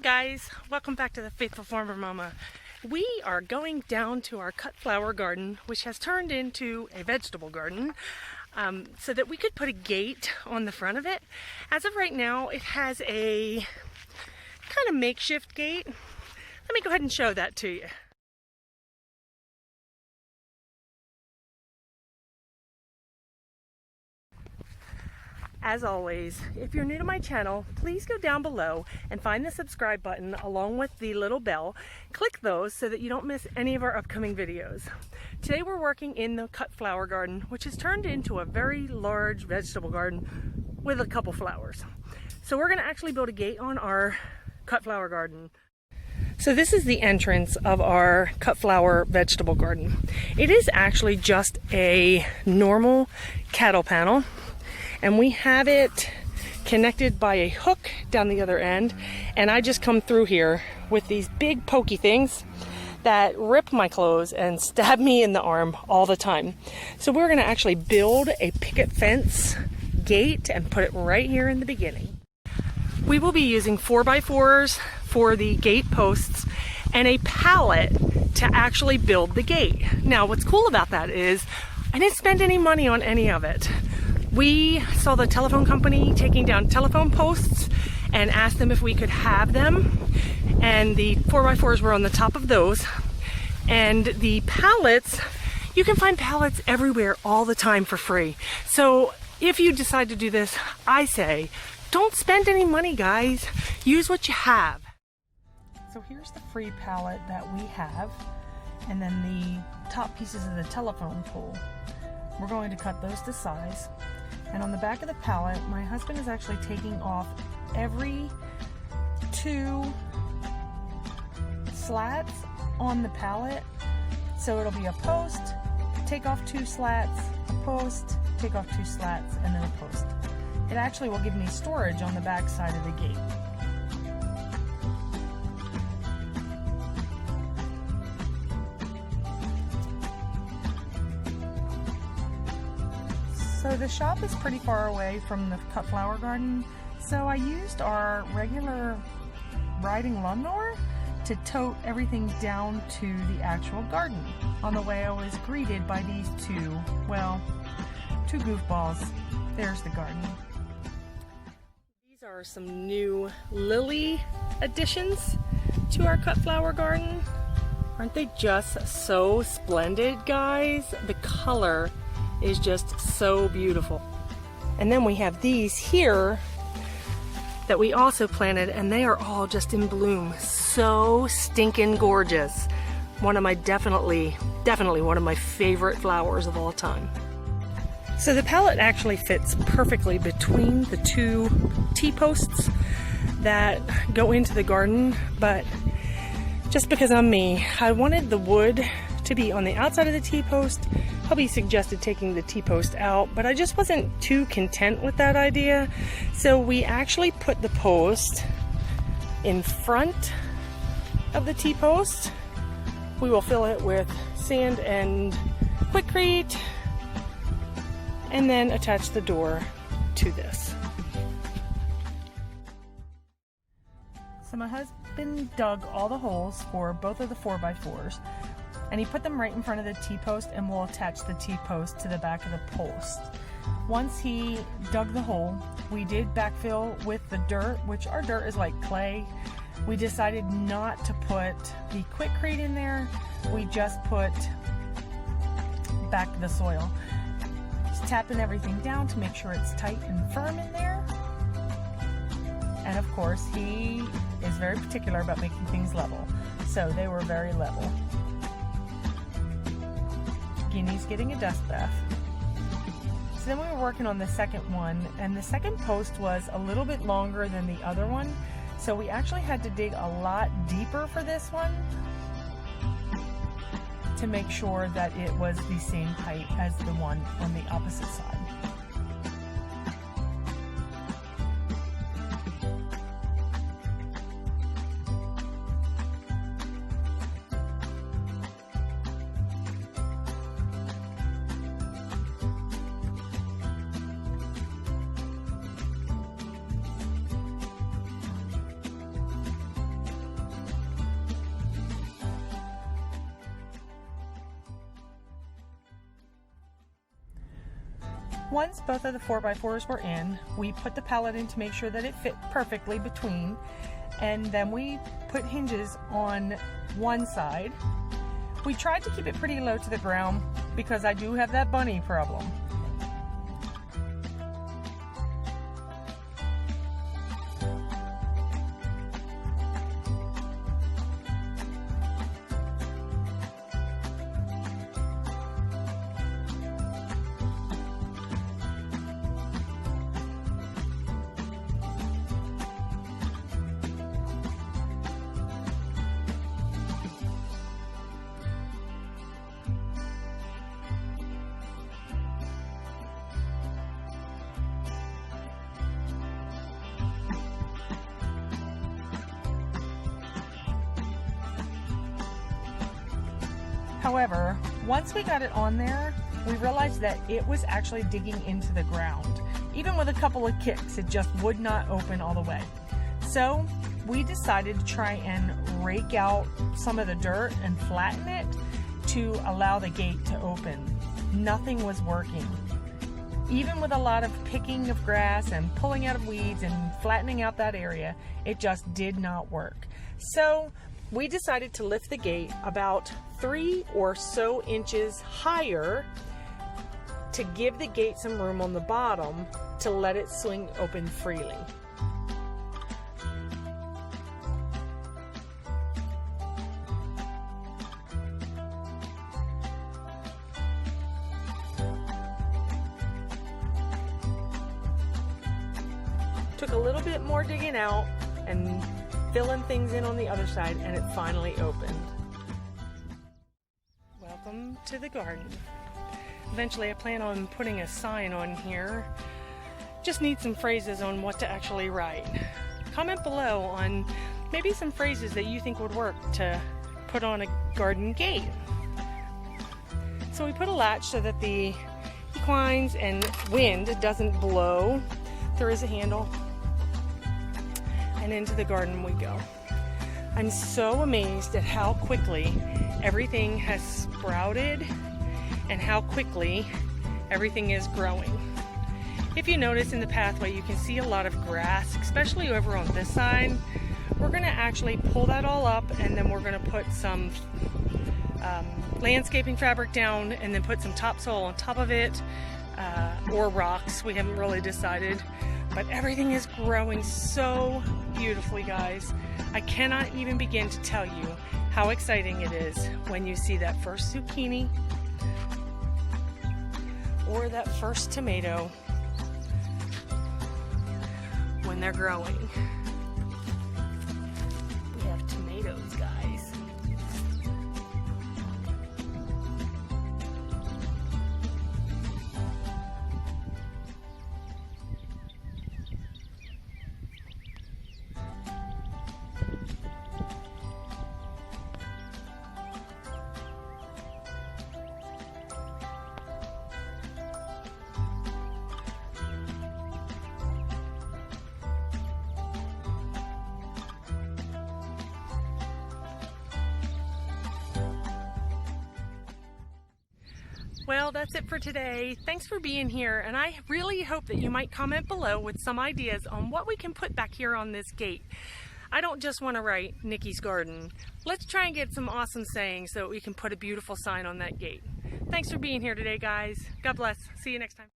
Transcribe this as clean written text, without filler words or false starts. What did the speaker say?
guys, welcome back to the Faithful Farmer Momma. We are going down to our cut flower garden, which has turned into a vegetable garden, so that we could put a gate on the front of it. As of right now, it has a kind of makeshift gate. Let me go ahead and show that to you. As always, if you're new to my channel, please go down below and find the subscribe button along with the little bell. Click those so that you don't miss any of our upcoming videos. Today we're working in the cut flower garden, which has turned into a very large vegetable garden with a couple flowers. So we're going to actually build a gate on our cut flower garden. So this is the entrance of our cut flower vegetable garden. It is actually just a normal cattle panel, and we have it connected by a hook down the other end, and I just come through here with these big pokey things that rip my clothes and stab me in the arm all the time. So we're going to actually build a picket fence gate and put it right here in the beginning. We will be using 4x4s for the gate posts and a pallet to actually build the gate. Now what's cool about that is I didn't spend any money on any of it. We saw the telephone company taking down telephone posts and asked them if we could have them, and the 4x4s were on the top of those. And the pallets, you can find pallets everywhere all the time for free. So if you decide to do this, I say don't spend any money, guys. Use what you have. So here's the free pallet that we have, and then the top pieces of the telephone pole. We're going to cut those to size. And on the back of the pallet, my husband is actually taking off every 2 slats on the pallet. So it'll be a post, take off 2 slats, a post, take off 2 slats, and then a post. It actually will give me storage on the back side of the gate. So the shop is pretty far away from the cut flower garden, so I used our regular riding lawnmower to tote everything down to the actual garden. On the way I was greeted by these two goofballs. There's the garden. These are some new lily additions to our cut flower garden. Aren't they just so splendid, guys? The color is just so beautiful. And then we have these here that we also planted, and they are all just in bloom. So stinking gorgeous. One of my definitely one of my favorite flowers of all time. So the pallet actually fits perfectly between the 2 T-posts that go into the garden, but just because I'm me, I wanted the wood to be on the outside of the T-post. Hubby suggested taking the T-post out, but I just wasn't too content with that idea. So we actually put the post in front of the T-post. We will fill it with sand and Quikrete, and then attach the door to this. So my husband dug all the holes for both of the 4x4s, and he put them right in front of the T-post, and we'll attach the T-post to the back of the post. Once he dug the hole, we did backfill with the dirt, which our dirt is like clay. We decided not to put the Quikrete in there. We just put back the soil. Just tapping everything down to make sure it's tight and firm in there. And of course, he is very particular about making things level. So they were very level. Guinea's getting a dust bath. So then we were working on the second one, and the second post was a little bit longer than the other one, so we actually had to dig a lot deeper for this one to make sure that it was the same height as the one on the opposite side. Once both of the 4x4s were in, we put the pallet in to make sure that it fit perfectly between, and then we put hinges on one side. We tried to keep it pretty low to the ground because I do have that bunny problem. However, once we got it on there, we realized that it was actually digging into the ground. Even with a couple of kicks, it just would not open all the way. So we decided to try and rake out some of the dirt and flatten it to allow the gate to open. Nothing was working. Even with a lot of picking of grass and pulling out of weeds and flattening out that area, it just did not work. So we decided to lift the gate about 3 or so inches higher to give the gate some room on the bottom to let it swing open freely. Took a little bit more digging out and filling things in on the other side, and it finally opened. Welcome to the garden. Eventually I plan on putting a sign on here. Just need some phrases on what to actually write. Comment below on maybe some phrases that you think would work to put on a garden gate. So we put a latch so that the equines and wind doesn't blow. There is a handle. And into the garden we go. I'm so amazed at how quickly everything has sprouted and how quickly everything is growing. If you notice in the pathway, you can see a lot of grass, especially over on this side. We're going to actually pull that all up, and then we're going to put some landscaping fabric down and then put some topsoil on top of it, or rocks. We haven't really decided. But everything is growing so beautifully, guys. I cannot even begin to tell you how exciting it is when you see that first zucchini or that first tomato when they're growing. We have tomatoes, guys. Well, that's it for today. Thanks for being here, and I really hope that you might comment below with some ideas on what we can put back here on this gate. I don't just want to write Nikki's Garden. Let's try and get some awesome sayings so that we can put a beautiful sign on that gate. Thanks for being here today, guys. God bless. See you next time.